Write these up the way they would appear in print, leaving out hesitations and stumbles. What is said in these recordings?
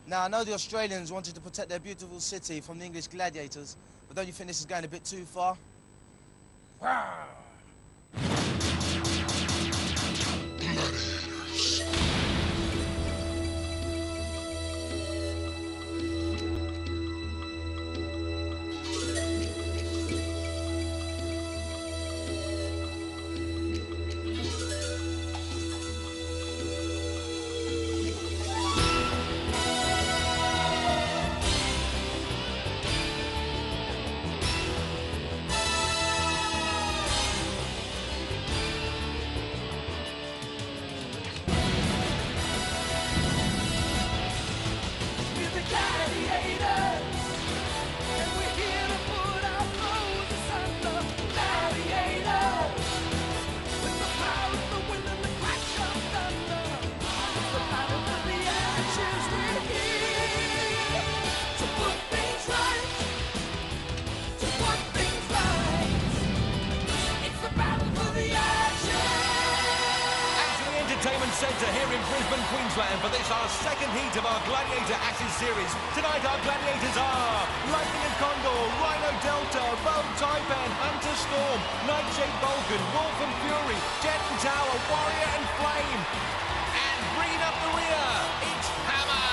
Now, I know the Australians wanted to protect their beautiful city from the English gladiators, but don't you think this is going a bit too far? Centre here in Brisbane, Queensland for this, our second heat of our Gladiator Ashes series. Tonight our gladiators are Lightning and Condor, Rhino Delta, Rogue Taipan, Hunter Storm, Nightshade Vulcan, Wolf and Fury, Jet and Tower, Warrior and Flame. And bringing up the rear, it's Hammer!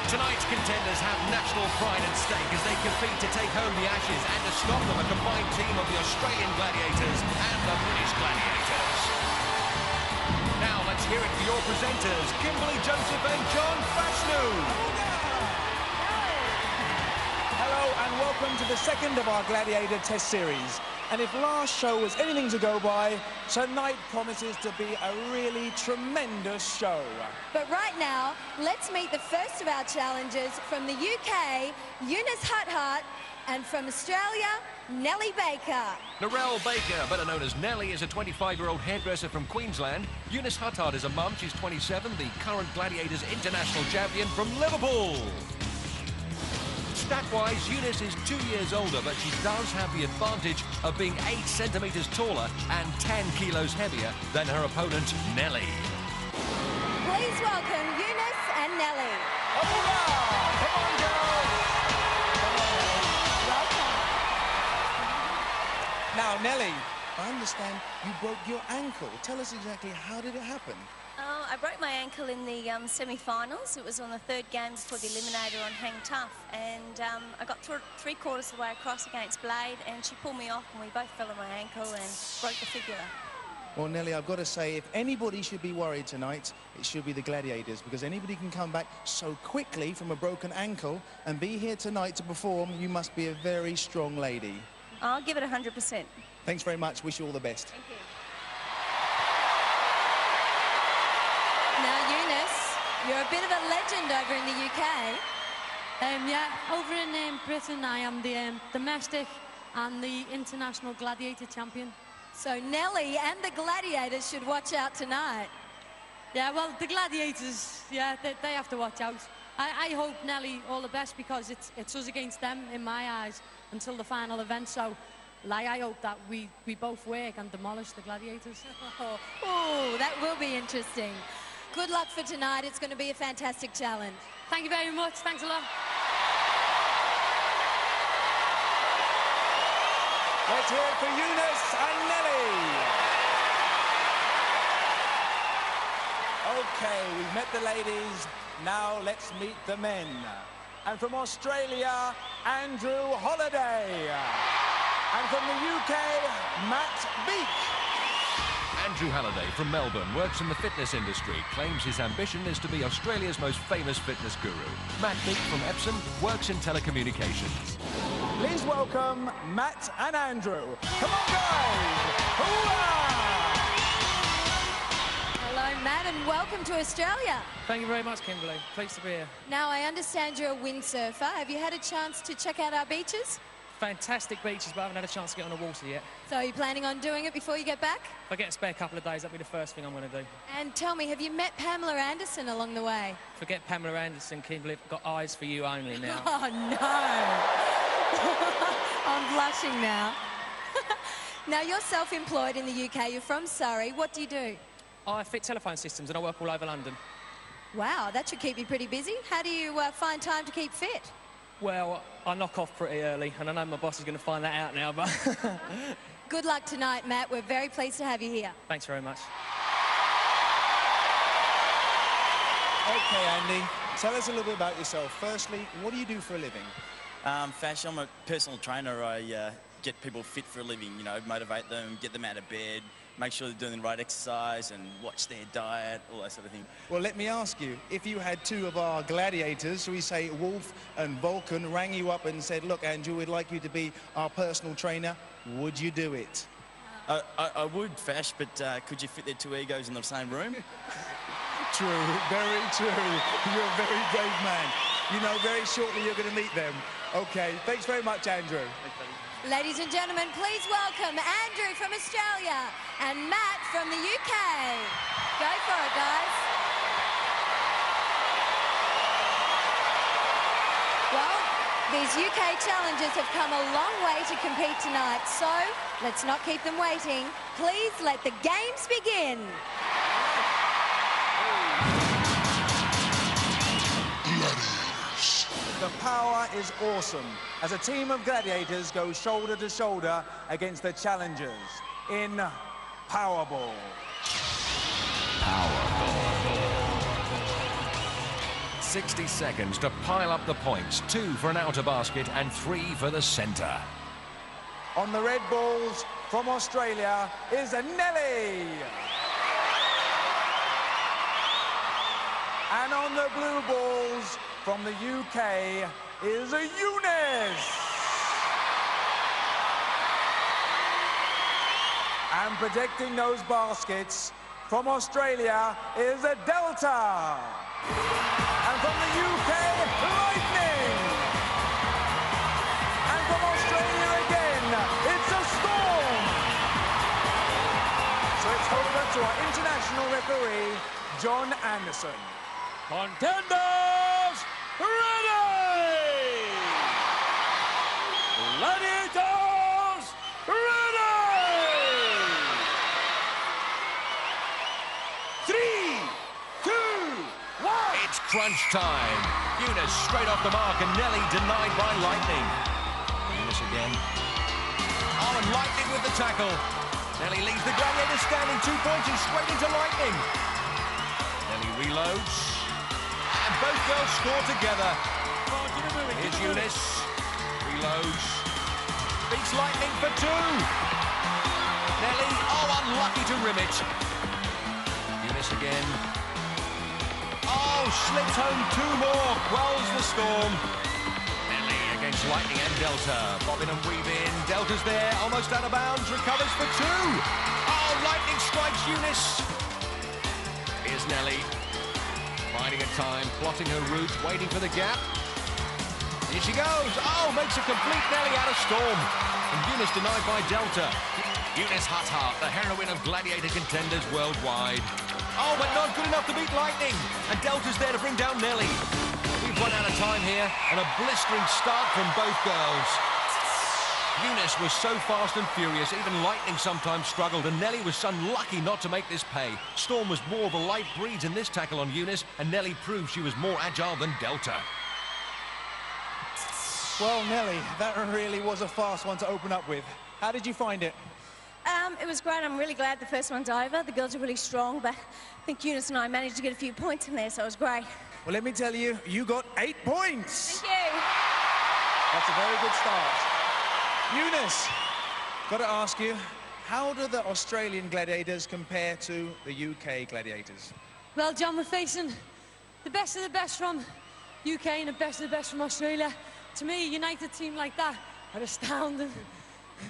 Tonight's contenders have national pride at stake as they compete to take home the Ashes and to stop them a combined team of the Australian Gladiators and the British Gladiators. Now let's hear it for your presenters, Kimberly Joseph and John Fashnu. Hello and welcome to the second of our Gladiator Test Series. And if last show was anything to go by, tonight promises to be a really tremendous show. But right now, let's meet the first of our challengers from the UK, Eunice Huthart, and from Australia, Nellie Baker. Narelle Baker, better known as Nellie, is a 25-year-old hairdresser from Queensland. Eunice Huthart is a mum, she's 27, the current Gladiators international champion from Liverpool. Stat-wise, Eunice is 2 years older, but she does have the advantage of being 8 centimetres taller and 10 kilos heavier than her opponent, Nellie. Please welcome Eunice and Nellie. Hoorah! Come on, girls! Welcome. Now, Nellie, I understand you broke your ankle. Tell us exactly how did it happen? I broke my ankle in the semi-finals. It was on the third game before the eliminator on Hang Tough, and I got three-quarters of the way across against Blade, and she pulled me off, and we both fell on my ankle and broke the fibula. Well, Nellie, I've got to say, if anybody should be worried tonight, it should be the Gladiators, because anybody can come back so quickly from a broken ankle and be here tonight to perform. You must be a very strong lady. I'll give it 100%. Thanks very much. Wish you all the best. Thank you. Now, Eunice, you're a bit of a legend over in the UK. Yeah, over in Britain, I am the domestic and the international gladiator champion. So Nellie and the Gladiators should watch out tonight. Yeah, well, the Gladiators, yeah, they have to watch out. I hope, Nellie, all the best, because it's us against them, in my eyes, until the final event. So, like, I hope that we both work and demolish the Gladiators. Oh, that will be interesting. Good luck for tonight. It's going to be a fantastic challenge. Thank you very much. Thanks a lot. Let's hear it for Eunice and Nellie. Okay, we've met the ladies. Now let's meet the men. And from Australia, Andrew Holliday. And from the UK, Matt Beak. Andrew Halliday from Melbourne works in the fitness industry, claims his ambition is to be Australia's most famous fitness guru. Matt Beak from Epsom works in telecommunications. Please welcome Matt and Andrew. Come on, guys! Hoorah! Hello, Matt, and welcome to Australia. Thank you very much, Kimberly. Pleased to be here. Now, I understand you're a windsurfer. Have you had a chance to check out our beaches? Fantastic beaches, but I haven't had a chance to get on the water yet. So are you planning on doing it before you get back? If I get a spare couple of days, that'll be the first thing I'm going to do. And tell me, have you met Pamela Anderson along the way? Forget Pamela Anderson, Kimberly. I've got eyes for you only now. Oh, no. I'm blushing now. Now, you're self-employed in the UK. You're from Surrey. What do you do? I fit telephone systems and I work all over London. Wow, that should keep you pretty busy. How do you find time to keep fit? Well, I knock off pretty early, and I know my boss is going to find that out now, but... Good luck tonight, Matt. We're very pleased to have you here. Thanks very much. Okay, Andy, tell us a little bit about yourself. Firstly, what do you do for a living? Fashion, I'm a personal trainer. I get people fit for a living, you know, motivate them, get them out of bed, make sure they're doing the right exercise and watch their diet, all that sort of thing. Well, let me ask you, if you had two of our gladiators, shall we say Wolf and Vulcan, rang you up and said, look, Andrew, we'd like you to be our personal trainer, would you do it? I would, Fash, but could you fit their two egos in the same room? True, very true. You're a very brave man. You know, very shortly you're going to meet them. Okay, thanks very much, Andrew. Ladies and gentlemen, please welcome Andrew from Australia and Matt from the UK. Go for it, guys. Well, these UK challengers have come a long way to compete tonight, so let's not keep them waiting. Please let the games begin. The power is awesome as a team of gladiators go shoulder to shoulder against the challengers in Powerball. Powerball. 60 seconds to pile up the points. 2 for an outer basket and 3 for the centre. On the red balls from Australia is Nelly. And on the blue balls from the UK is Eunice. And protecting those baskets from Australia is a Delta. And from the UK, Lightning. And from Australia again, it's a Storm. So it's over to our international referee, John Anderson. Contenders, ready! Gladiators, ready! 3, 2, 1. It's crunch time. Eunice straight off the mark and Nelly denied by Lightning. Eunice again. Oh, and Lightning with the tackle. Nelly leaves the Gladiators standing 2 points and straight into Lightning. Nelly reloads. And both girls score together. Here's Eunice. Reloads. Beats Lightning for 2. Nelly, oh, unlucky to rim it. Eunice again. Oh, slips home 2 more. Quells the Storm. Nelly against Lightning and Delta. Bobbin and weave in. Delta's there, almost out of bounds. Recovers for 2. Oh, Lightning strikes Eunice. Here's Nelly. Biding her time, plotting her route, waiting for the gap. Here she goes. Oh, makes a complete Nelly out of Storm. And Eunice denied by Delta. Eunice Huthart, the heroine of gladiator contenders worldwide. Oh, but not good enough to beat Lightning. And Delta's there to bring down Nelly. We've run out of time here, and a blistering start from both girls. Eunice was so fast and furious, even Lightning sometimes struggled, and Nelly was unlucky not to make this pay. Storm was more of a light breed in this tackle on Eunice, and Nelly proved she was more agile than Delta. Well, Nelly, that really was a fast one to open up with. How did you find it? It was great. I'm really glad the first one's over. The girls are really strong, but I think Eunice and I managed to get a few points in there, so it was great. Well, let me tell you, you got 8 points. Thank you. That's a very good start. Eunice, got to ask you, how do the Australian gladiators compare to the UK gladiators? Well, John, we're facing the best of the best from UK and the best of the best from Australia. To me, a united team like that are astounding.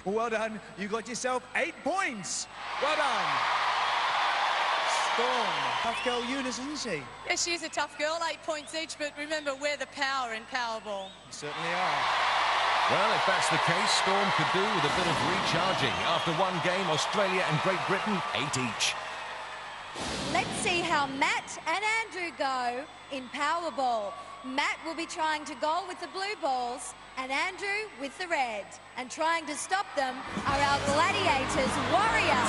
Well done. You got yourself 8 points. Well done. Storm. Tough girl Eunice, isn't she? Yeah, she's a tough girl, 8 points each, but remember, we're the power in Powerball. You certainly are. Well, if that's the case, Storm could do with a bit of recharging. After one game, Australia and Great Britain, 8 each. Let's see how Matt and Andrew go in Powerball. Matt will be trying to goal with the blue balls and Andrew with the red. And trying to stop them are our gladiators, Warrior,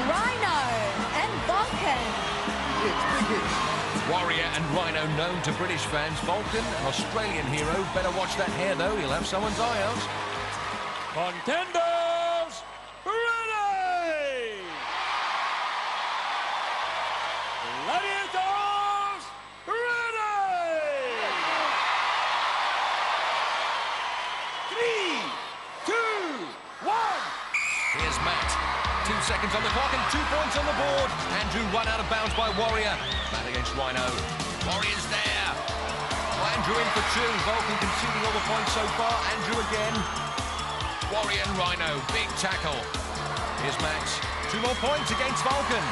Rhino and Vulcan. Big hits, big hits. Warrior and Rhino known to British fans. Vulcan, an Australian hero. Better watch that hair, though. He'll have someone's eye out. Contenders, ready! Gladiators, ready! 3, 2, 1. Here's Matt. 2 seconds on the clock and 2 points on the board. Andrew run out of bounds by Warrior. Matt against Rhino. Warrior's there. Andrew in for 2. Vulcan conceding all the points so far. Andrew again. Warrior and Rhino. Big tackle. Here's Matt. 2 more points against Vulcan.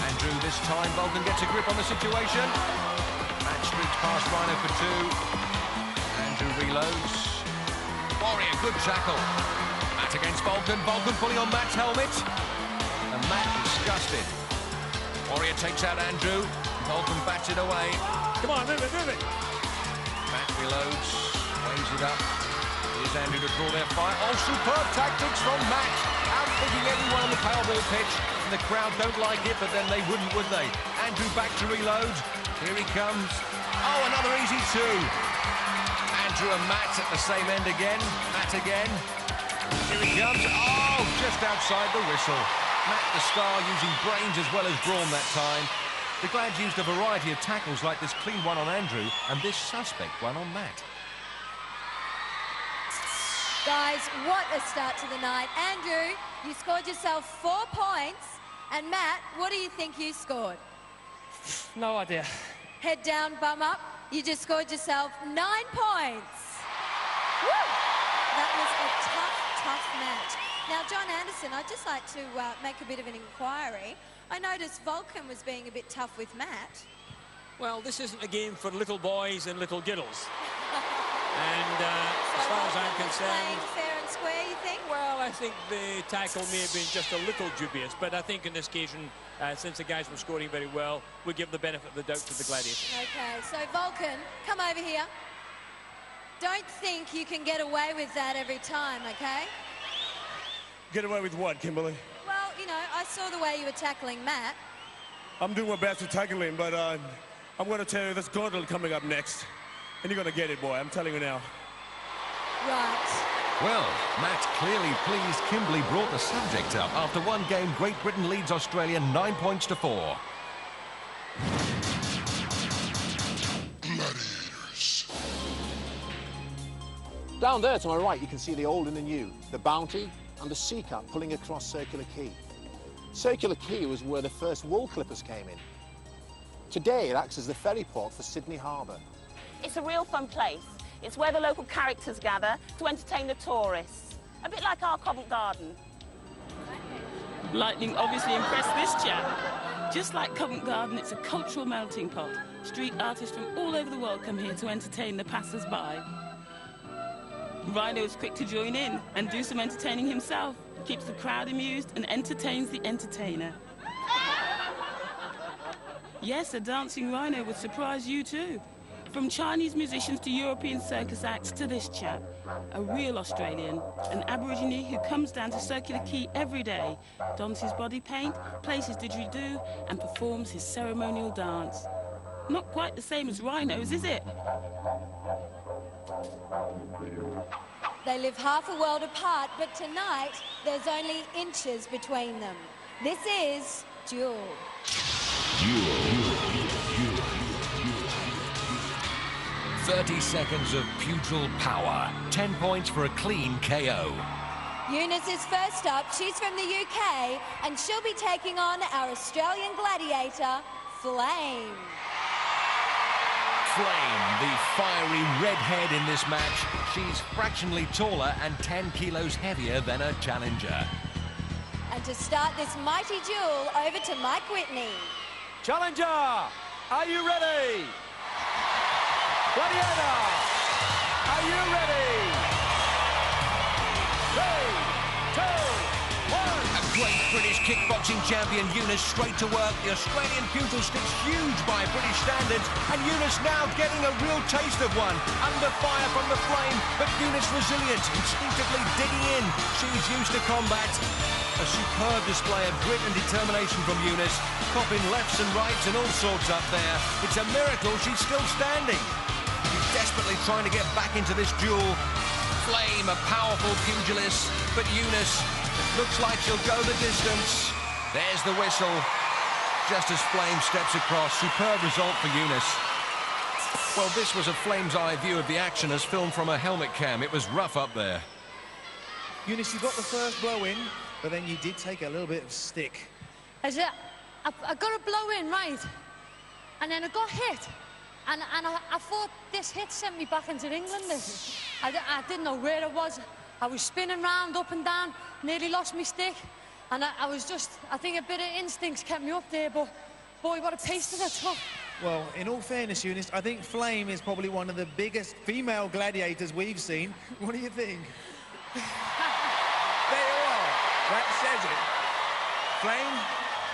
Andrew this time. Vulcan gets a grip on the situation. Matt streaks past Rhino for 2. Andrew reloads. Warrior, good tackle. Matt against Vulcan. Vulcan pulling on Matt's helmet. And Matt disgusted. Warrior takes out Andrew. Vulcan bats it away. Come on, move it, move it. Matt reloads. Waves it up. Here's Andrew to draw their fire. Oh, superb tactics from Matt. Outthinking everyone on the Powerball pitch. And the crowd don't like it, but then they wouldn't, would they? Andrew back to reload. Here he comes. Oh, another easy 2. Andrew and Matt at the same end again. Matt again. Here he comes. Oh, just outside the whistle. Matt the star using brains as well as brawn that time. The Glads used a variety of tackles like this clean one on Andrew and this suspect one on Matt. Guys, what a start to the night. Andrew, you scored yourself 4 points. And Matt, what do you think you scored? No idea. Head down, bum up. You just scored yourself 9 points. Woo! That was a tough match. Now, John Anderson, I'd just like to make a bit of an inquiry. I noticed Vulcan was being a bit tough with Matt. Well, this isn't a game for little boys and little giddles. And as far as I'm concerned... Playing fair and square, you think? Well, I think the tackle may have been just a little dubious, but I think in this occasion, since the guys were scoring very well, we give the benefit of the doubt to the Gladiators. Okay, so Vulcan, come over here. Don't think you can get away with that every time, okay? Get away with what, Kimberly? Well, you know, I saw the way you were tackling Matt. I'm doing my best to tackle him, but I'm going to tell you this gauntlet coming up next. And you're going to get it, boy. I'm telling you now. Right. Well, Matt clearly pleased. Kimberly brought the subject up. After one game, Great Britain leads Australia 9 points to 4. Gladiators. Down there to my right, you can see the old and the new, the Bounty and the Sea Cup pulling across Circular Quay. Circular Quay was where the first wool clippers came in. Today, it acts as the ferry port for Sydney Harbour. It's a real fun place. It's where the local characters gather to entertain the tourists. A bit like our Covent Garden. Lightning obviously impressed this chap. Just like Covent Garden, it's a cultural melting pot. Street artists from all over the world come here to entertain the passers-by. Rhino is quick to join in and do some entertaining himself. Keeps the crowd amused and entertains the entertainer. Yes, a dancing rhino would surprise you too. From Chinese musicians to European circus acts to this chap, a real Australian, an Aborigine who comes down to Circular Quay every day, dons his body paint, plays his didgeridoo and performs his ceremonial dance. Not quite the same as rhinos, is it? They live half a world apart, but tonight there's only inches between them. This is Duel. 30 seconds of pugil power. 10 points for a clean KO. Eunice is first up. She's from the UK, and she'll be taking on our Australian gladiator, Flame. Flame, the fiery redhead in this match. She's fractionally taller and 10 kilos heavier than her challenger. And to start this mighty duel, over to Mike Whitney. Challenger, are you ready? Gladiator, are you ready? 3, 2, 1. A great British kickboxing champion, Eunice, straight to work. The Australian pugil sticks huge by British standards, and Eunice now getting a real taste of one. Under fire from the Flame, but Eunice resilient, instinctively digging in. She's used to combat. A superb display of grit and determination from Eunice, copping lefts and rights and all sorts up there. It's a miracle she's still standing. She's desperately trying to get back into this duel. Flame, a powerful pugilist, but Eunice looks like she'll go the distance. There's the whistle. Just as Flame steps across. Superb result for Eunice. Well, this was a flame's eye view of the action as filmed from a helmet cam. It was rough up there. Eunice, you got the first blow in, but then you did take a little bit of stick. I got a blow in, right? And then I got hit. And I thought this hit sent me back into England. I didn't know where it was. I was spinning round, up and down, nearly lost my stick. And I think a bit of instincts kept me up there, but boy, what a taste of that took. Well, in all fairness, Eunice, I think Flame is probably one of the biggest female gladiators we've seen. What do you think? There you are. That says it. Flame,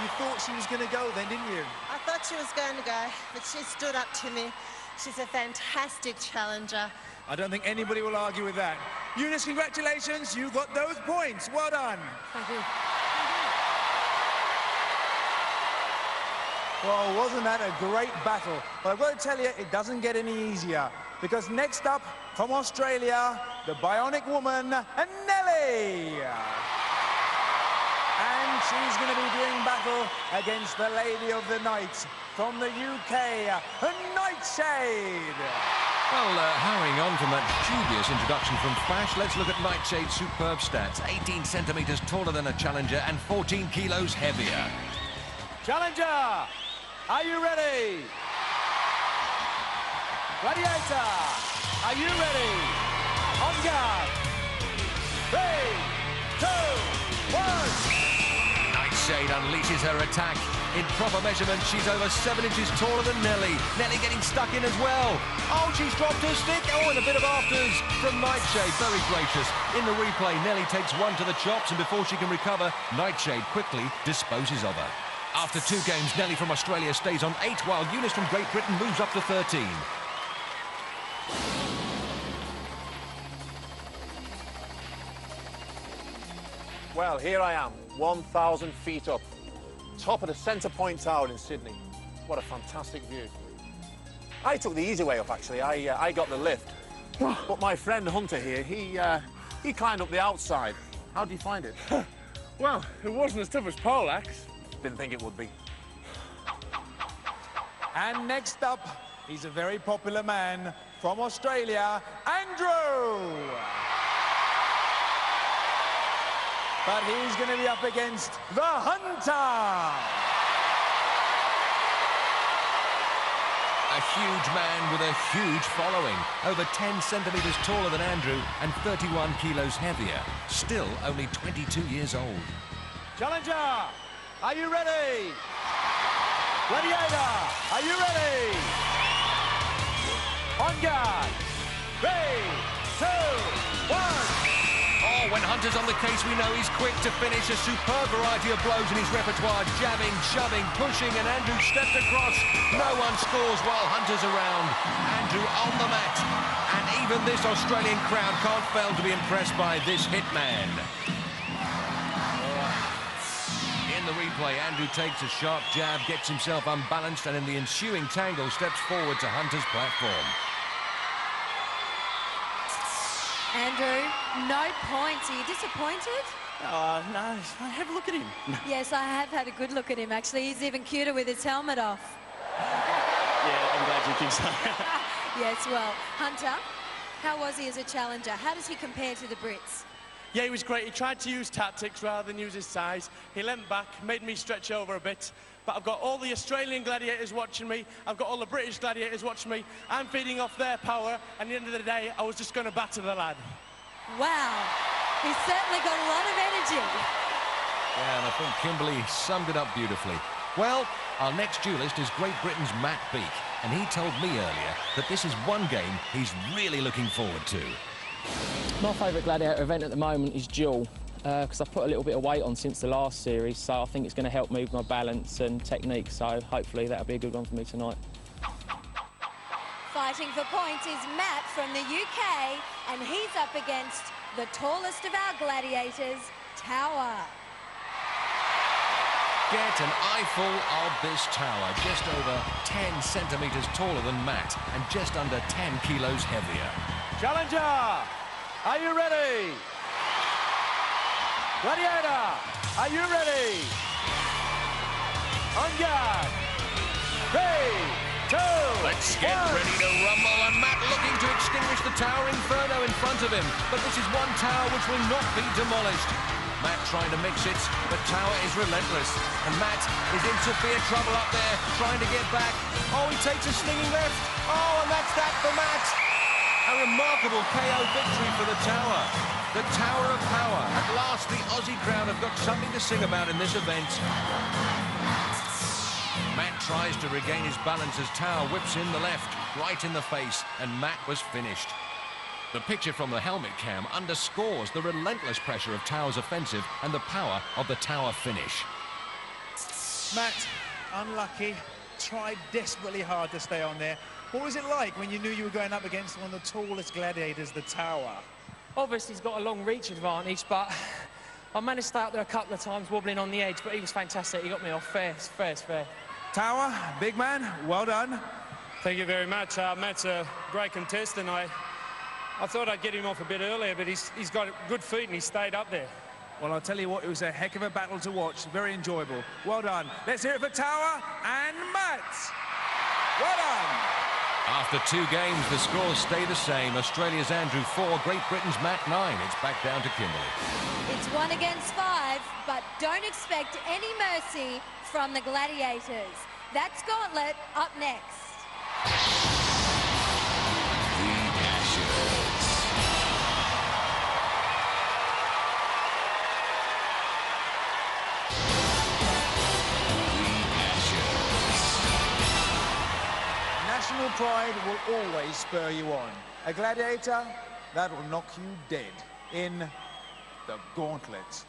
you thought she was going to go then, didn't you? I thought she was going to go, but she stood up to me. She's a fantastic challenger. I don't think anybody will argue with that. Eunice, congratulations. You got those points. Well done. Thank you. Well, wasn't that a great battle? But I've got to tell you, it doesn't get any easier. Because next up, from Australia, the Bionic Woman, Nelly. And she's going to be doing battle against the Lady of the Night from the UK, Nightshade. Well, hurrying on from that dubious introduction from Fash, let's look at Nightshade's superb stats. 18 centimetres taller than a challenger and 14 kilos heavier. Challenger, are you ready? Gladiator, are you ready? On guard. 3, 2, 1. Nightshade unleashes her attack. In proper measurement, she's over 7 inches taller than Nelly. Nelly getting stuck in as well. Oh, she's dropped her stick. Oh, and a bit of afters from Nightshade. Very gracious. In the replay, Nelly takes one to the chops, and before she can recover, Nightshade quickly disposes of her. After 2 games, Nelly from Australia stays on 8, while Eunice from Great Britain moves up to 13. Well, here I am, 1,000 feet up, top of the Centre Point Tower in Sydney. What a fantastic view. I took the easy way up, actually. I got the lift. But my friend Hunter here, he climbed up the outside. How do you find it? Well, it wasn't as tough as poleaxe. Didn't think it would be. And next up, he's a very popular man from Australia, Andrew. But he's going to be up against the Hunter. A huge man with a huge following. Over 10 centimetres taller than Andrew and 31 kilos heavier. Still only 22 years old. Challenger, are you ready? Gladiator, are you ready? On guard. 3, 2, 1. Oh, when Hunter's on the case, we know he's quick to finish. A superb variety of blows in his repertoire. Jabbing, shoving, pushing, and Andrew steps across. No one scores while Hunter's around. Andrew on the mat. And even this Australian crowd can't fail to be impressed by this hitman. In the replay, Andrew takes a sharp jab, gets himself unbalanced, and in the ensuing tangle, steps forward to Hunter's platform. Andrew, no points. Are you disappointed? No, have a look at him. Yes, I have had a good look at him, actually. He's even cuter with his helmet off. Yeah, I'm glad you think so. Yes, well, Hunter, how was he as a challenger? How does he compare to the Brits? Yeah, he was great. He tried to use tactics rather than use his size. He leant back, made me stretch over a bit. But I've got all the Australian gladiators watching me. I've got all the British gladiators watching me. I'm feeding off their power. And at the end of the day, I was just going to batter the lad. Wow. He's certainly got a lot of energy. Yeah, and I think Kimberly summed it up beautifully. Well, our next duellist is Great Britain's Matt Beak. And he told me earlier that this is one game he's really looking forward to. My favourite gladiator event at the moment is duel, because I've put a little bit of weight on since the last series, so I think it's going to help me with my balance and technique, so hopefully that'll be a good one for me tonight. Fighting for points is Matt from the UK, and he's up against the tallest of our gladiators, Tower. get an eyeful of this tower. Just over 10 centimetres taller than Matt and just under 10 kilos heavier. Challenger, are you ready? Gladiator, are you ready? On guard. 3, 2, Let's get ready to rumble, and Matt looking to extinguish the tower inferno in front of him. But this is one tower which will not be demolished. Matt trying to mix it, but tower is relentless. And Matt is in severe trouble up there, trying to get back. Oh, he takes a stinging left. Oh, and that's that for Matt. A remarkable KO victory for the tower. The Tower of Power. At last, the Aussie crowd have got something to sing about in this event. Matt tries to regain his balance as Tower whips in the left, right in the face, and Matt was finished. The picture from the helmet cam underscores the relentless pressure of Tower's offensive and the power of the Tower finish. Matt, unlucky, tried desperately hard to stay on there. What was it like when you knew you were going up against one of the tallest gladiators, the Tower? Obviously, he's got a long reach advantage, but I managed to stay up there a couple of times, wobbling on the edge, but he was fantastic. He got me off fair. Tower, big man, well done. Thank you very much. Matt's a great contestant. I thought I'd get him off a bit earlier, but he's got good feet and he stayed up there. Well, I'll tell you what, it was a heck of a battle to watch. Very enjoyable. Well done. Let's hear it for Tower and Matt. Well done. After 2 games, the scores stay the same. Australia's Andrew 4, Great Britain's Matt 9. It's back down to Kimberley. It's 1 against 5, but don't expect any mercy from the Gladiators. That's Gauntlet up next. The Ashes. National pride will always spur you on. A gladiator, that will knock you dead in the Gauntlet.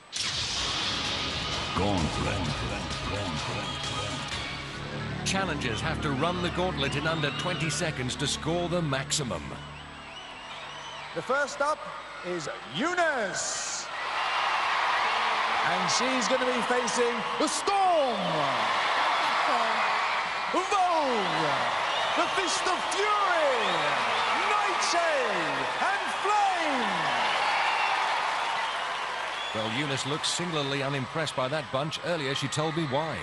Challengers have to run the gauntlet in under 20 seconds to score the maximum. The first up is Eunice. And she's going to be facing the Storm. Vogue. The Fist of Fury. Nightshade and Flame. Well, Eunice looks singularly unimpressed by that bunch. Earlier, she told me why.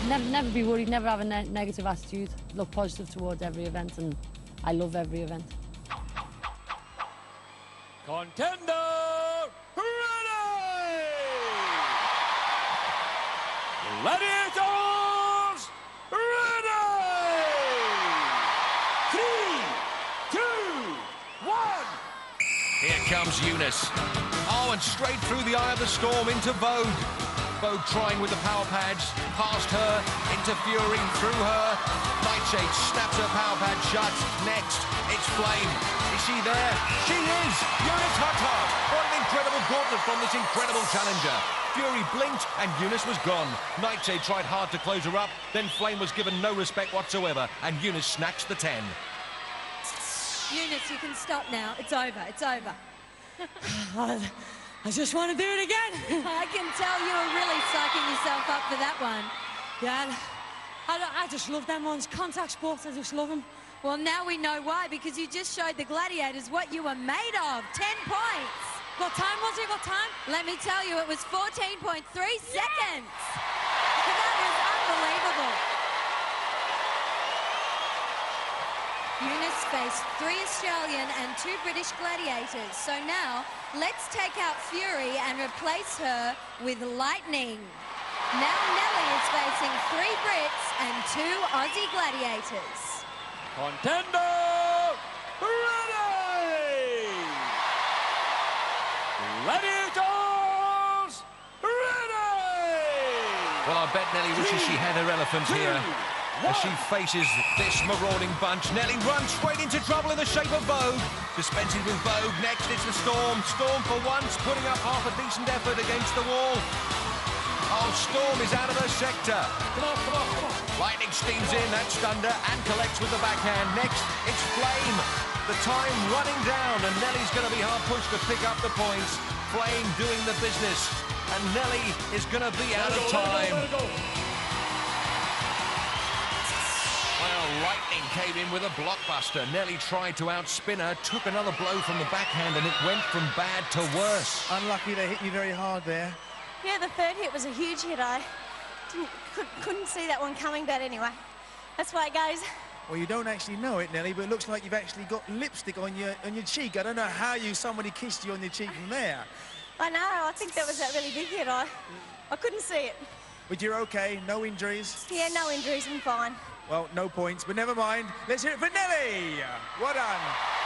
Never be worried, never have a negative attitude. Look positive towards every event, and I love every event. Contender, ready! Gladiators, ready! 3, 2, 1. Here comes Eunice. Oh, and straight through the eye of the storm into Vogue. Vogue trying with the power pads, past her, into Fury, through her. Nightshade snaps her power pad shut. Next, it's Flame. Is she there? She is! Eunice Hutter! What an incredible gauntlet from this incredible challenger. Fury blinked and Eunice was gone. Nightshade tried hard to close her up, then Flame was given no respect whatsoever, and Eunice snatched the 10. Eunice, you can stop now. It's over. It's over. I just want to do it again. I can tell you were really psyching yourself up for that one. Yeah, I just love them ones. Contact sports, I just love them. Well, now we know why, because you just showed the Gladiators what you were made of. 10 points. What time was it? What time? Let me tell you, it was 14.3 seconds. That was unbelievable. Eunice faced 3 Australian and 2 British gladiators. So now, let's take out Fury and replace her with Lightning. Now Nelly is facing 3 Brits and 2 Aussie gladiators. Contender, ready! Gladiators, ready! Well, I bet Nelly wishes she had her elephant here. As she faces this marauding bunch, Nelly runs straight into trouble in the shape of Vogue. Dispensing with Vogue. Next, it's the Storm. Storm, for once, putting up half a decent effort against the wall. Oh, Storm is out of her sector. Come on, come on, come on. Lightning steams in, that's Thunder, and collects with the backhand. Next, it's Flame. The time running down, and Nelly's going to be hard pushed to pick up the points. Flame doing the business. and Nelly is going to be out of time. Well, Lightning came in with a blockbuster. Nelly tried to outspin her, took another blow from the backhand, and it went from bad to worse. Unlucky they hit you very hard there. Yeah, the third hit was a huge hit. I couldn't see that one coming, but anyway, that's why it goes. Well, you don't actually know it, Nelly, but it looks like you've actually got lipstick on your cheek. I don't know how somebody kissed you on your cheek from there. I know, I think that was that really big hit. I couldn't see it. But you're okay, no injuries? Yeah, no injuries, I'm fine. Well, no points, but never mind. Let's hear it for Nelly. Well done.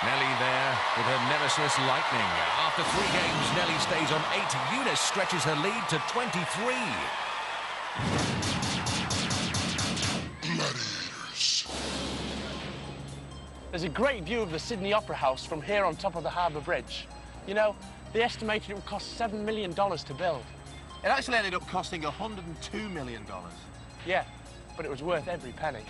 Nelly there with her nemesis Lightning. After 3 games, Nelly stays on 8. Eunice stretches her lead to 23. Gladiators. There's a great view of the Sydney Opera House from here on top of the Harbour Bridge. You know, they estimated it would cost $7 million to build. It actually ended up costing $102 million. Yeah, but it was worth every penny.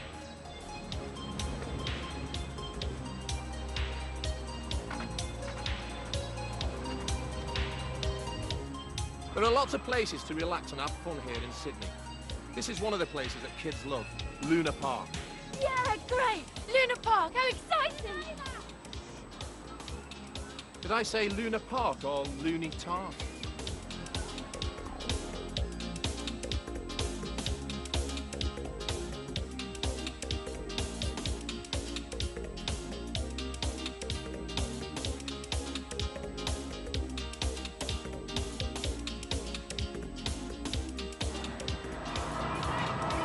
There are lots of places to relax and have fun here in Sydney. This is one of the places that kids love, Luna Park. Yeah, great! Luna Park, how exciting! Did I say Luna Park or Looney Tark?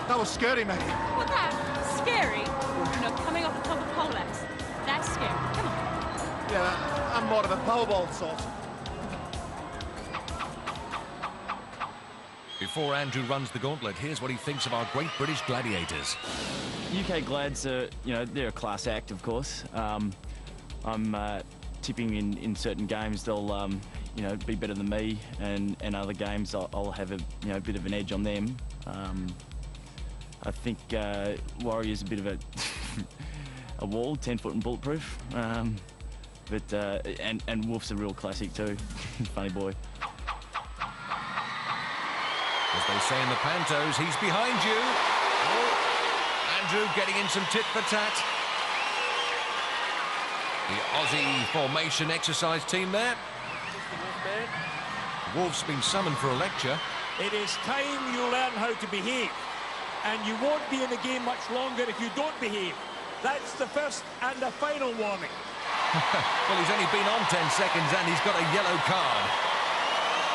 That was scary, mate. What's that? Scary? You know, coming off the top of poleaxe. That's scary. Come on. Yeah, I'm more of a Powerball sort. Before Andrew runs the gauntlet, here's what he thinks of our great British Gladiators. UK Glads are, you know, they're a class act, of course. I'm tipping in certain games they'll, you know, be better than me, and other games I'll have a, you know, bit of an edge on them. I think Warrior's a bit of a wall, 10-foot and bulletproof. But and Wolf's a real classic too. Funny boy. As they say in the Pantos, he's behind you. Oh, Andrew getting in some tit for tat. The Aussie formation exercise team there. Wolf's been summoned for a lecture. It is time you learn how to behave. And you won't be in the game much longer if you don't behave. That's the first and the final warning. Well, he's only been on 10 seconds and he's got a yellow card.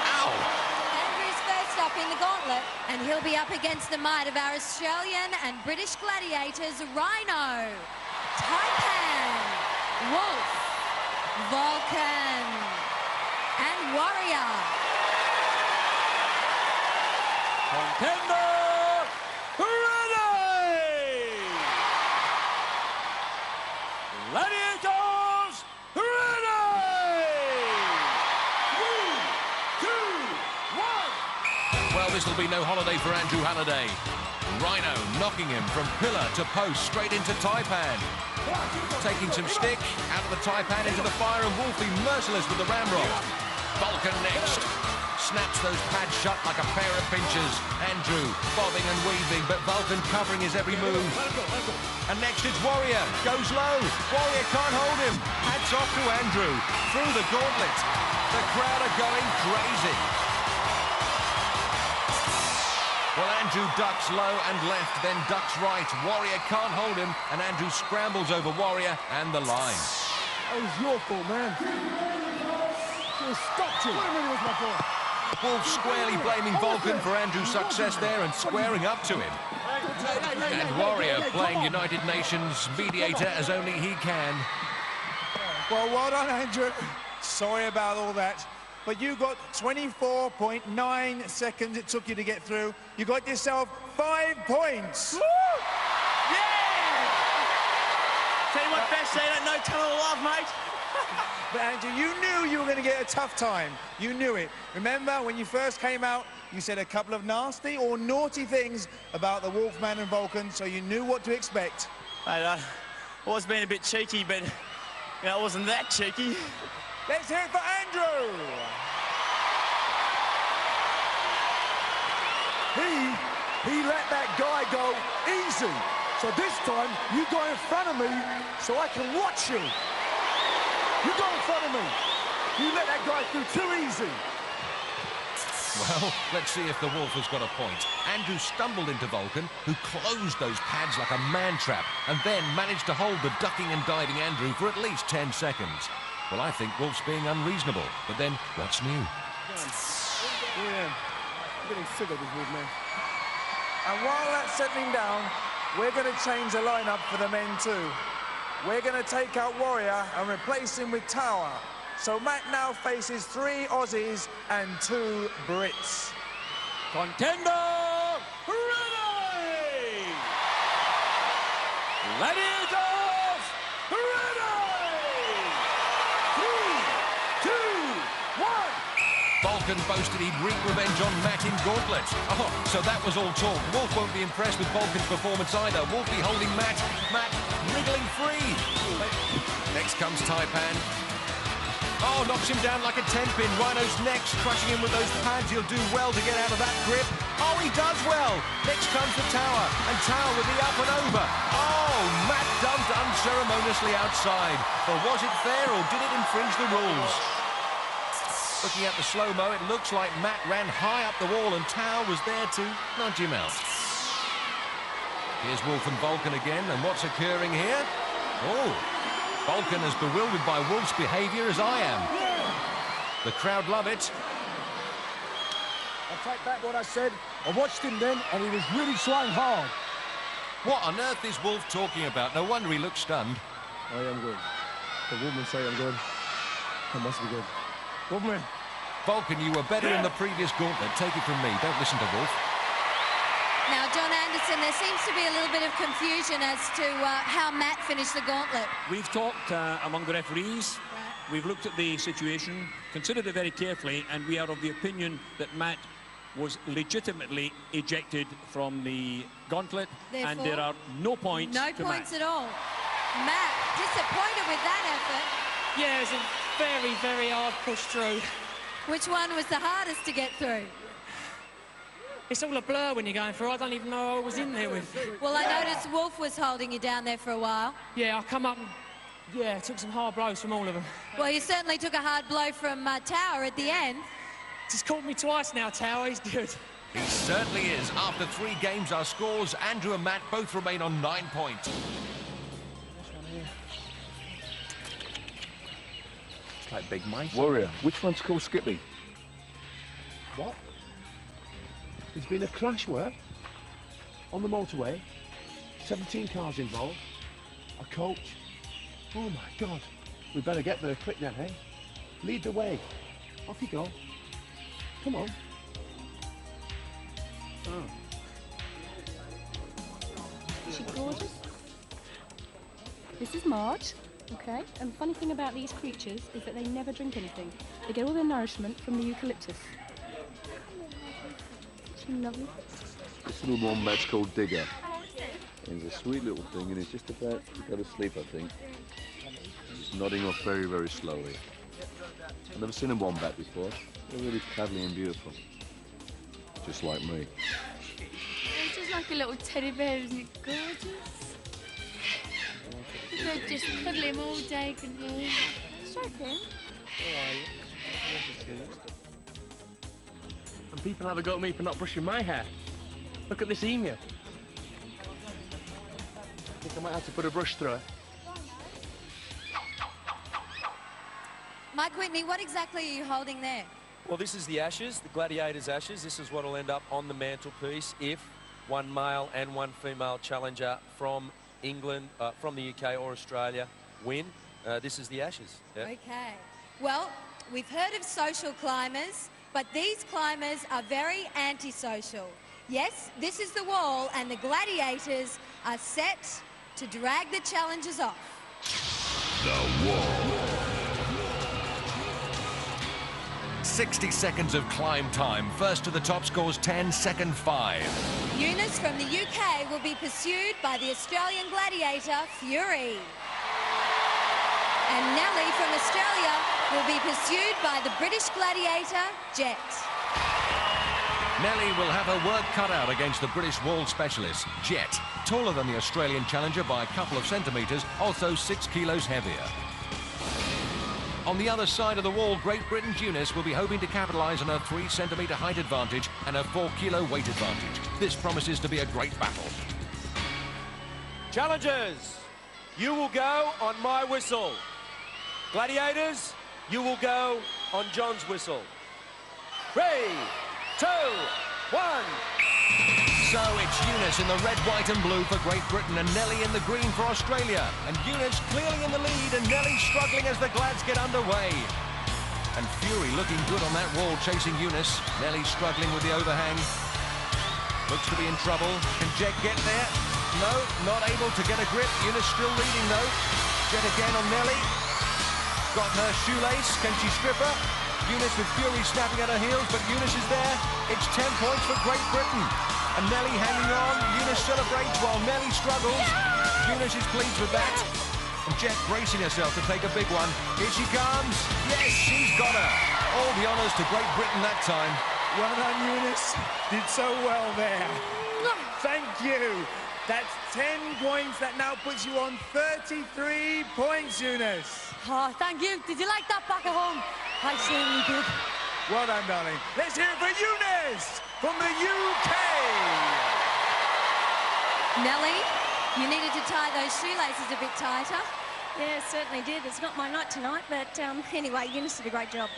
Ow! Andrew's first up in the gauntlet, and he'll be up against the might of our Australian and British gladiators, Rhino, Taipan, Wolf, Vulcan, and Warrior. Contender! Gladiators, ready! 3, 2, 1. Well, this will be no holiday for Andrew Halliday. Rhino knocking him from pillar to post straight into Taipan. Taking some stick out of the Taipan into the fire, and Wolfie merciless with the ramrod. Vulcan next. Snaps those pads shut like a pair of pinchers. Andrew bobbing and weaving, but Vulcan covering his every move. And next it's Warrior. Goes low. Warrior can't hold him. Hats off to Andrew. Through the gauntlet. The crowd are going crazy. Well, Andrew ducks low and left, then ducks right. Warrior can't hold him, and Andrew scrambles over Warrior and the line. That was your fault, man. Should have stopped you. What a minute was my goal. Wolf squarely blaming Vulcan for Andrew's success there and squaring up to him. And Warrior playing United Nations mediator as only he can. Well, well done, Andrew. Sorry about all that. But you got 24.9 seconds it took you to get through. You got yourself 5 points. Woo! Yeah! Tell you what, best say that no tunnel of love, mate. But Andrew, you knew you were going to get a tough time. You knew it. Remember, when you first came out, you said a couple of nasty or naughty things about the Wolfman and Vulcan, so you knew what to expect. Mate, I was being a bit cheeky, but you know, I wasn't that cheeky. Let's hear it for Andrew. he let that guy go easy. So this time, you go in front of me so I can watch you. You go in front of me. You let that guy through too easy. Well, let's see if the Wolf has got a point. Andrew stumbled into Vulcan, who closed those pads like a man-trap, and then managed to hold the ducking and diving Andrew for at least 10 seconds. Well, I think Wolf's being unreasonable, but then what's new? Yeah, I'm getting sick of this move, man. And while that's settling down, we're going to change the lineup for the men too. We're going to take out Warrior and replace him with Tower. So Matt now faces 3 Aussies and 2 Brits. Contender, ready! Gladiators, ready! 3, 2, 1. Vulcan boasted he'd wreak revenge on Matt in Gauntlet. Oh, so that was all talk. Wolf won't be impressed with Vulcan's performance either. Wolfie holding Matt. Matt wriggling free. Next comes Taipan. Oh, knocks him down like a 10-pin. Rhino's next, crushing him with those pads. He'll do well to get out of that grip. Oh, he does well. Next comes the Tower, and Tower with the up and over. Oh, Matt dumped unceremoniously outside. But was it fair, or did it infringe the rules? Looking at the slow-mo, it looks like Matt ran high up the wall, and Tower was there to nudge him out. Here's Wolf and Vulcan again, and what's occurring here? Oh, Vulcan as bewildered by Wolf's behaviour as I am. The crowd love it. I take back what I said. I watched him then, and he was really trying hard. What on earth is Wolf talking about? No wonder he looks stunned. I am good. The woman say I'm good. I must be good. Woman. Vulcan, you were better in the previous Gauntlet. Take it from me. Don't listen to Wolf. Now, John Anderson, there seems to be a little bit of confusion as to how Matt finished the Gauntlet. We've talked among the referees. Right. We've looked at the situation, considered it very carefully, and we are of the opinion that Matt was legitimately ejected from the Gauntlet. Therefore, and there are no points No to points Matt. at all. Matt, disappointed with that effort. Yeah, it was a very, very hard push through. Which one was the hardest to get through? It's all a blur when you're going through. I don't even know who I was in there with. Well, I noticed Wolf was holding you down there for a while. Yeah, I come up and, yeah, took some hard blows from all of them. Well, you certainly took a hard blow from Tower at the end. He's caught me twice now, Tower. He's good. He certainly is. After 3 games, our scores, Andrew and Matt both remain on 9 points. It's like Big Mike. Warrior, which one's called Skippy? What? There's been a crash where? On the motorway. 17 cars involved. A coach. Oh my God. We better get there quick then, eh? Lead the way. Off you go. Come on. Oh. Is she gorgeous? This is Marge, okay? And the funny thing about these creatures is that they never drink anything. They get all their nourishment from the eucalyptus. Lovely. This little wombat's called Digger. He's a sweet little thing, and he's just about to go to sleep, I think. He's nodding off very, very slowly. I've never seen a wombat before. They're really cuddly and beautiful. Just like me. It's just like a little teddy bear, isn't it gorgeous? They just cuddle him all day, couldn't you? Stroke him. And people have a go at me for not brushing my hair. Look at this emu. I think I might have to put a brush through it. Mike Whitney, what exactly are you holding there? Well, this is the ashes, the Gladiators' ashes. This is what will end up on the mantelpiece if one male and one female challenger from England, from the UK or Australia win. This is the ashes. Yeah. Okay. Well, we've heard of social climbers, but these climbers are very antisocial. Yes, this is the wall, and the Gladiators are set to drag the challengers off. The wall. 60 seconds of climb time. First to the top scores 10, second 5. Eunice from the UK will be pursued by the Australian gladiator, Fury. And Nellie from Australia will be pursued by the British gladiator, Jet. Nelly will have her work cut out against the British wall specialist, Jet. Taller than the Australian challenger by a couple of centimetres, also 6 kilos heavier. On the other side of the wall, Great Britain's Eunice will be hoping to capitalise on her 3 centimetre height advantage and her 4 kilo weight advantage. This promises to be a great battle. Challengers, you will go on my whistle. Gladiators, you will go on John's whistle. 3, 2, 1. So it's Eunice in the red, white and blue for Great Britain and Nelly in the green for Australia. And Eunice clearly in the lead and Nelly struggling as the Glads get underway. And Fury looking good on that wall chasing Eunice. Nelly struggling with the overhang. Looks to be in trouble. Can Jet get there? No, not able to get a grip. Eunice still leading though. Jet again on Nelly. Got her shoelace. Can she strip her? Eunice with Fury snapping at her heels, but Eunice is there. It's 10 points for Great Britain. And Nelly hanging on. Eunice celebrates while Nelly struggles. Eunice is pleased with that. And Jet bracing herself to take a big one. Here she comes. Yes, she's got her. All the honours to Great Britain that time. Well done, Eunice. Did so well there. Thank you. That's 10 points. That now puts you on 33 points, Eunice. Oh, thank you. Did you like that back at home? I certainly did. Well done, darling. Let's hear it for Eunice from the UK. Nelly, you needed to tie those shoelaces a bit tighter. Yeah, certainly did. It's not my night tonight, but anyway, Eunice did a great job.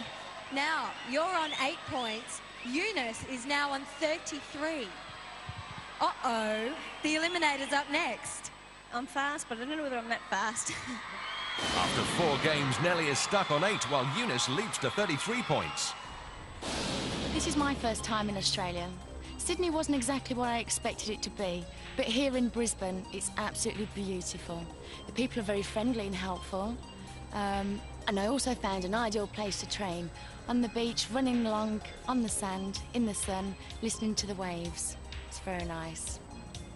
Now, you're on 8 points. Eunice is now on 33. Uh-oh. The Eliminator's up next. I'm fast, but I don't know whether I'm that fast. After 4 games, Nelly is stuck on 8, while Eunice leaps to 33 points. This is my first time in Australia. Sydney wasn't exactly what I expected it to be, but here in Brisbane, it's absolutely beautiful. The people are very friendly and helpful. And I also found an ideal place to train. On the beach, running along, on the sand, in the sun, listening to the waves. It's very nice.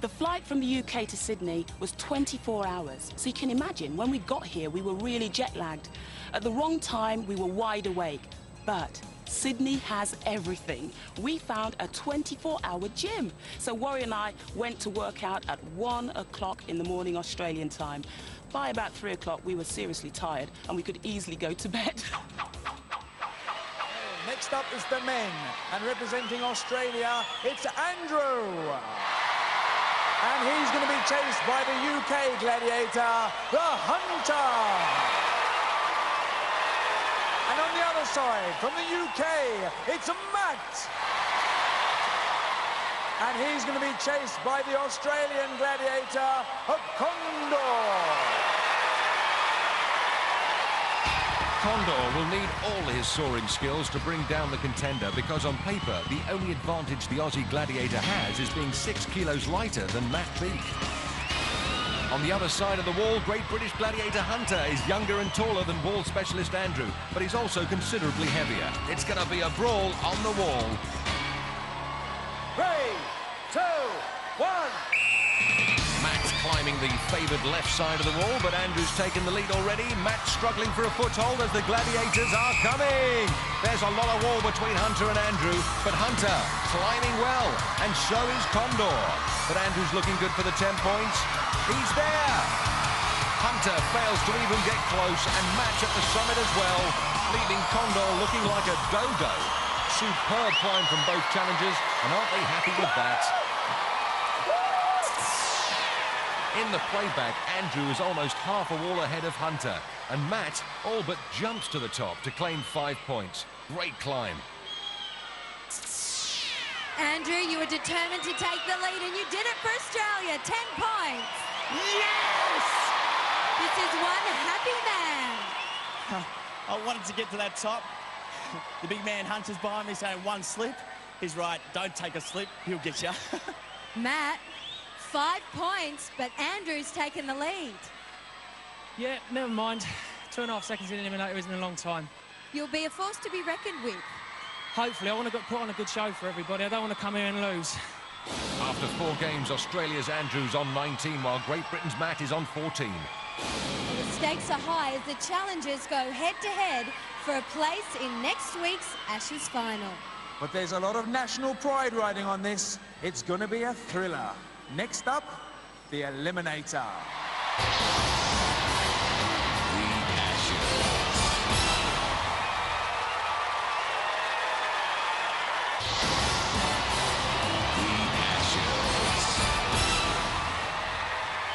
The flight from the UK to Sydney was 24 hours. So you can imagine, when we got here, we were really jet-lagged. At the wrong time, we were wide awake. But Sydney has everything. We found a 24-hour gym. So Warrior and I went to work out at 1 o'clock in the morning Australian time. By about 3 o'clock, we were seriously tired and we could easily go to bed. Next up is the men, and representing Australia, it's Andrew. And he's going to be chased by the UK gladiator, the Hunter. And on the other side, from the UK, it's Matt. And he's going to be chased by the Australian gladiator, Condor. Condor will need all his soaring skills to bring down the contender because on paper, the only advantage the Aussie gladiator has is being 6 kilos lighter than Matt Beak. On the other side of the wall, Great British gladiator Hunter is younger and taller than wall specialist Andrew, but he's also considerably heavier. It's going to be a brawl on the wall. 3, 2, 1. Matt's climbing the favoured left side of the wall, but Andrew's taken the lead already. Matt's struggling for a foothold as the gladiators are coming. There's a lot of wall between Hunter and Andrew, but Hunter climbing well, and so is Condor. But Andrew's looking good for the 10 points. He's there. Hunter fails to even get close, and Matt's at the summit as well, leaving Condor looking like a dodo. Superb climb from both challengers, and aren't they happy with that? In the playback, Andrew is almost half a wall ahead of Hunter, and Matt all but jumps to the top to claim 5 points. Great climb. Andrew, you were determined to take the lead, and you did it for Australia. 10 points. Yes! This is one happy man. I wanted to get to that top. The big man Hunter's behind me saying one slip. He's right, don't take a slip, he'll get you. Matt, 5 points, but Andrew's taken the lead. Yeah, never mind. 2.5 seconds in the eliminator isn't a long time. You'll be a force to be reckoned with. Hopefully, I want to put on a good show for everybody. I don't want to come here and lose. After 4 games, Australia's Andrew's on 19, while Great Britain's Matt is on 14. Well, the stakes are high as the challengers go head-to-head for a place in next week's Ashes final. but there's a lot of national pride riding on this. It's going to be a thriller. Next up, the Eliminator.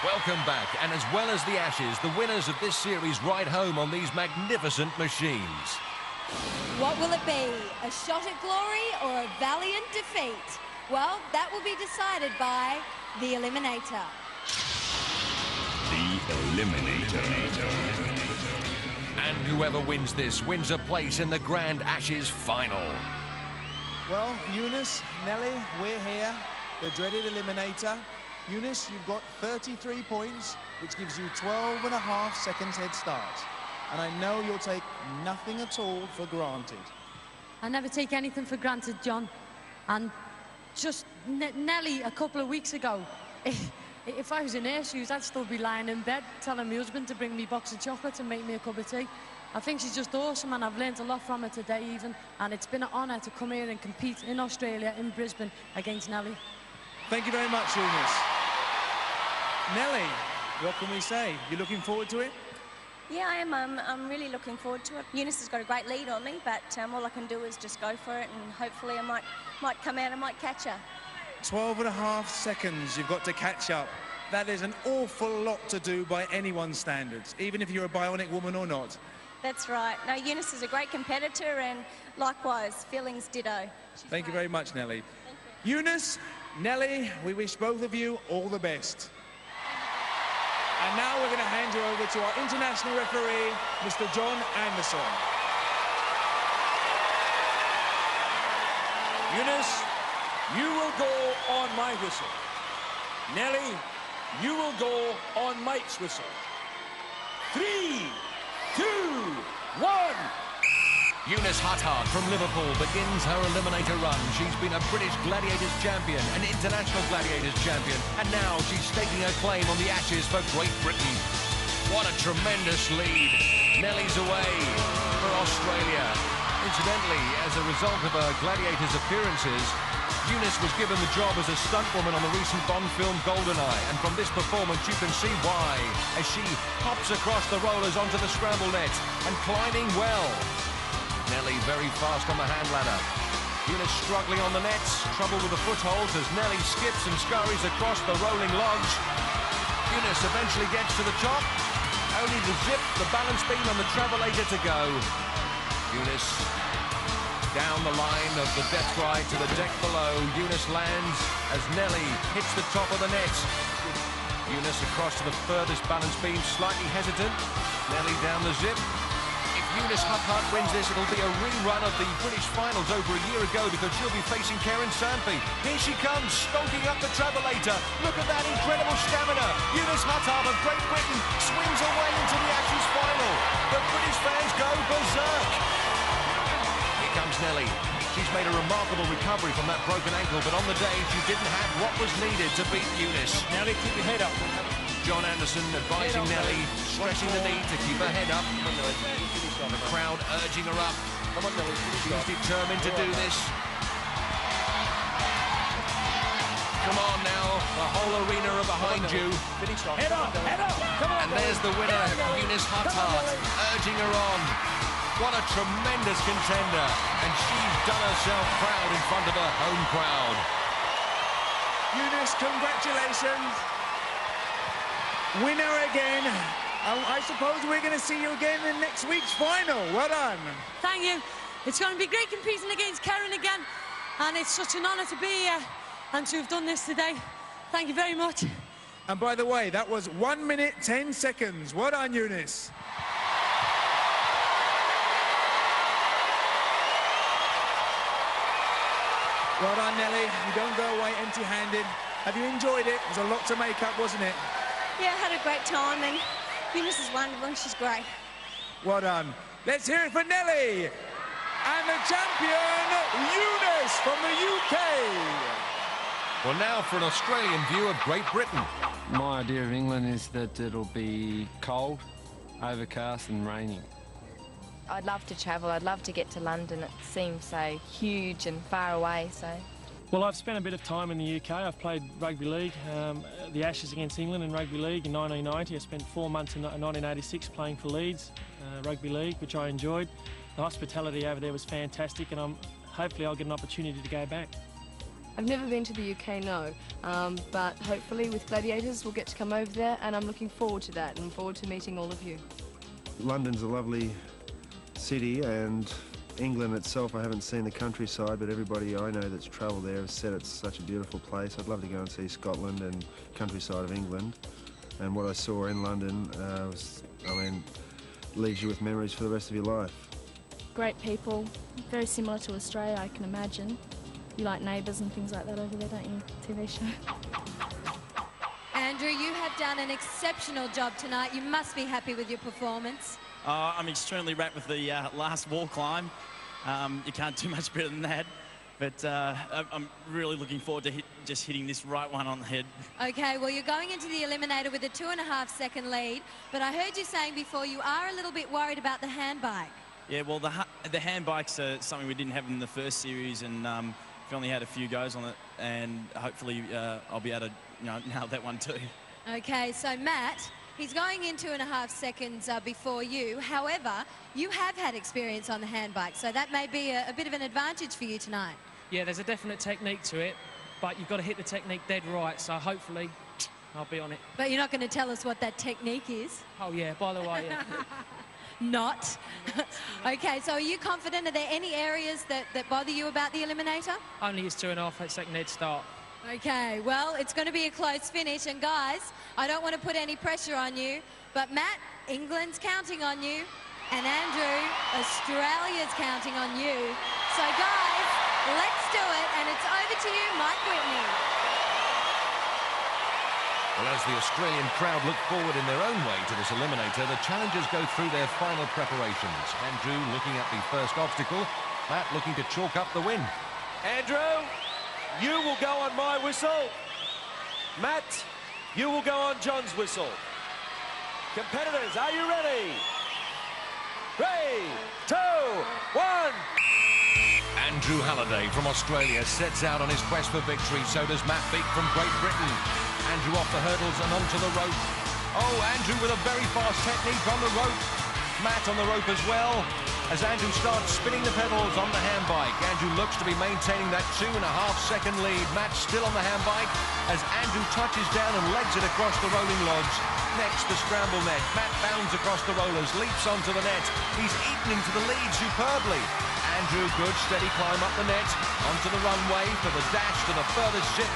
Welcome back, and as well as the Ashes, the winners of this series ride home on these magnificent machines. What will it be? A shot at glory or a valiant defeat? Well, that will be decided by the Eliminator. The Eliminator. And whoever wins this wins a place in the Grand Ashes final. Well, Eunice, Nelly, we're here, the dreaded Eliminator. Eunice, you've got 33 points, which gives you 12.5 seconds head start. And I know you'll take nothing at all for granted. I never take anything for granted, John. And just Nelly, a couple of weeks ago, if I was in her shoes, I'd still be lying in bed telling my husband to bring me a box of chocolates and make me a cup of tea. I think she's just awesome, and I've learned a lot from her today even. And it's been an honour to come here and compete in Australia, in Brisbane, against Nelly. Thank you very much, Eunice. Nelly, what can we say? You looking forward to it? Yeah, I am. I'm really looking forward to it. Eunice has got a great lead on me, but all I can do is just go for it, and hopefully I might come out and might catch her. 12.5 seconds you've got to catch up. That is an awful lot to do by anyone's standards, even if you're a bionic woman or not. That's right. No, Eunice is a great competitor, and likewise, feelings ditto. Thank you very much, Nelly. Eunice, Nelly, we wish both of you all the best. And now we're going to hand you over to our international referee, Mr. John Anderson. Eunice, you will go on my whistle. Nelly, you will go on Mike's whistle. 3, 2, 1. Eunice Huttard from Liverpool begins her Eliminator run. She's been a British Gladiators champion, an international Gladiators champion, and now she's staking her claim on the Ashes for Great Britain. What a tremendous lead. Nelly's away for Australia. Incidentally, as a result of her Gladiators appearances, Eunice was given the job as a stuntwoman on the recent Bond film GoldenEye, and from this performance you can see why, as she hops across the rollers onto the scramble net and climbing well. Nelly very fast on the hand ladder. Eunice struggling on the nets, trouble with the footholds as Nelly skips and scurries across the rolling logs. Eunice eventually gets to the top, only to zip the balance beam on the travelator to go. Eunice down the line of the death ride to the deck below. Eunice lands as Nelly hits the top of the net. Eunice across to the furthest balance beam, slightly hesitant. Nelly down the zip. Eunice Huttard wins this, it'll be a rerun of the British finals over a year ago because she'll be facing Karen Sampey. Here she comes, stonking up the travelator. Look at that incredible stamina. Eunice Huttard of Great Britain swings away into the Ashes final. The British fans go berserk. Here comes Nelly. She's made a remarkable recovery from that broken ankle, but on the day she didn't have what was needed to beat Eunice. Nelly, keep your head up. John Anderson advising Nelly, stressing the need to keep her head up. The crowd urging her up. Come on, Nelly. She's determined to do this. Come on now. The whole arena are behind you. Head up, head up. Come on, and there's the winner, Eunice Huttard, urging her on. What a tremendous contender. And she's done herself proud in front of her home crowd. Eunice, congratulations. Winner again. I suppose we're going to see you again in next week's final. Well done. Thank you. It's going to be great competing against Karen again, and it's such an honour to be here and to have done this today. Thank you very much. And by the way, that was 1 minute 10 seconds. Well done, Eunice. Well done, Nelly. You don't go away empty-handed. Have you enjoyed it? It was a lot to make up, wasn't it? Yeah, I had a great time, and Eunice is wonderful. She's great. Well done. Let's hear it for Nelly. And the champion, Eunice from the UK. Well, now for an Australian view of Great Britain. My idea of England is that it'll be cold, overcast and raining. I'd love to travel. I'd love to get to London. It seems so huge and far away, so... Well, I've spent a bit of time in the UK. I've played rugby league, the Ashes against England in rugby league in 1990. I spent 4 months in 1986 playing for Leeds rugby league, which I enjoyed. The hospitality over there was fantastic, and hopefully I'll get an opportunity to go back. I've never been to the UK, no, but hopefully with Gladiators we'll get to come over there, and I'm looking forward to that and forward to meeting all of you. London's a lovely city, and England itself, I haven't seen the countryside, but everybody I know that's travelled there has said it's such a beautiful place. I'd love to go and see Scotland and countryside of England. And what I saw in London leaves you with memories for the rest of your life. Great people, very similar to Australia, I can imagine. You like Neighbours and things like that over there, don't you? TV show. Andrew, you have done an exceptional job tonight. You must be happy with your performance. I'm extremely wrapped with the last wall climb. You can't do much better than that. But I'm really looking forward to just hitting this right one on the head. Okay, well, you're going into the Eliminator with a 2.5-second lead, but I heard you saying before you are a little bit worried about the hand bike. Yeah, well, the hand bikes are something we didn't have in the first series, and we've only had a few goes on it, and hopefully I'll be able to nail that one too. Okay, so Matt, he's going in 2.5 seconds before you. However, you have had experience on the hand bike, so that may be a bit of an advantage for you tonight. Yeah, there's a definite technique to it, but you've got to hit the technique dead right, so hopefully I'll be on it. But you're not going to tell us what that technique is? Oh, yeah, by the way, yeah. Not. Okay, so are you confident? Are there any areas that bother you about the Eliminator? Only his 2.5-second head start. Okay, well, it's going to be a close finish. And guys, I don't want to put any pressure on you, but Matt, England's counting on you. And Andrew, Australia's counting on you. So guys, let's do it. And it's over to you, Mike Whitney. Well, as the Australian crowd look forward in their own way to this Eliminator, the challengers go through their final preparations. Andrew looking at the first obstacle, Matt looking to chalk up the win. Andrew, you will go on my whistle. Matt, you will go on John's whistle. Competitors, are you ready? 3, 2, 1. Andrew Halliday from Australia sets out on his quest for victory. So does Matt Beek from Great Britain. Andrew off the hurdles and onto the rope. Oh, Andrew with a very fast technique on the rope. Matt on the rope as well. As Andrew starts spinning the pedals on the handbike, Andrew looks to be maintaining that 2.5-second lead. Matt still on the handbike as Andrew touches down and legs it across the rolling logs. Next, the scramble net. Matt bounds across the rollers, leaps onto the net. He's eaten into the lead superbly. Andrew, good, steady climb up the net, onto the runway for the dash to the furthest ship.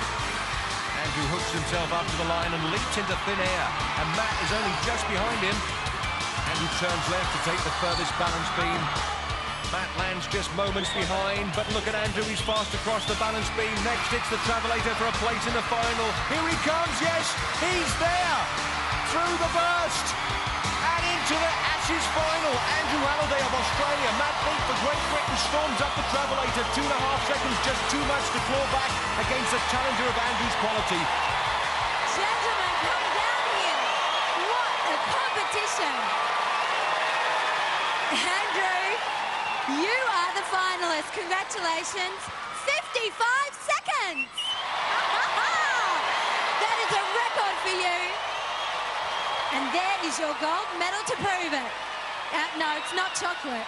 Andrew hooks himself up to the line and leaps into thin air, and Matt is only just behind him. Andrew turns left to take the furthest balance beam. Matt lands just moments behind, but look at Andrew, he's fast across the balance beam. Next, it's the Travelator for a place in the final. Here he comes, yes, he's there! Through the burst, and into the Ashes final. Andrew Halliday of Australia, Matt Beek for Great Britain storms up the Travelator. 2.5 seconds, just too much to claw back against a challenger of Andrew's quality. Gentlemen, come down here. What a competition. Andrew, you are the finalist. Congratulations. 55 seconds. That is a record for you. And there is your gold medal to prove it. No, it's not chocolate.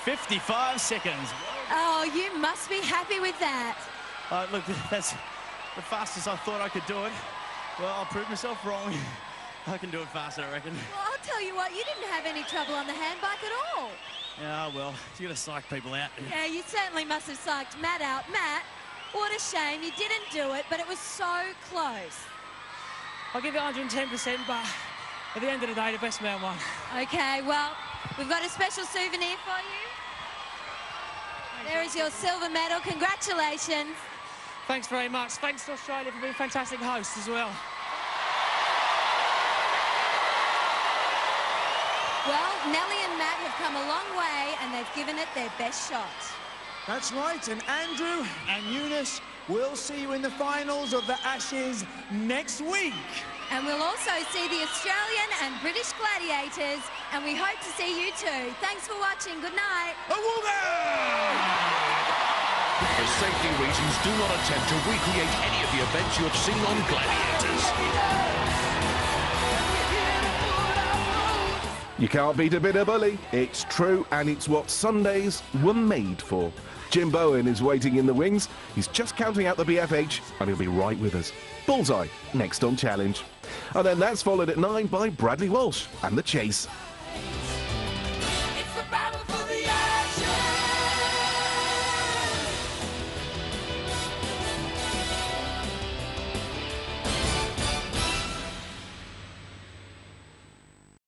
55 seconds. Oh, you must be happy with that. Look, that's the fastest I thought I could do it. Well, I'll prove myself wrong. I can do it faster, I reckon. Well, I'll tell you what, you didn't have any trouble on the handbike at all. Yeah, well, you got to psych people out. Yeah, you certainly must have psyched Matt out. Matt, what a shame you didn't do it, but it was so close. I'll give it 110%, but at the end of the day, the best man won. Okay, well, we've got a special souvenir for you. There is your silver medal. Congratulations. Thanks very much. Thanks to Australia for being fantastic hosts as well. Well, Nelly and Matt have come a long way and they've given it their best shot. That's right, and Andrew and Eunice, We'll see you in the finals of the Ashes next week. And we'll also see the Australian and British Gladiators, and we hope to see you too. Thanks for watching. Good night. For safety reasons, do not attempt to recreate any of the events you have seen on Gladiators. You can't beat a bit of bully. It's true, and it's what Sundays were made for. Jim Bowen is waiting in the wings. He's just counting out the BFH, and he'll be right with us. Bullseye, next on Challenge. And then that's followed at 9 by Bradley Walsh and The Chase.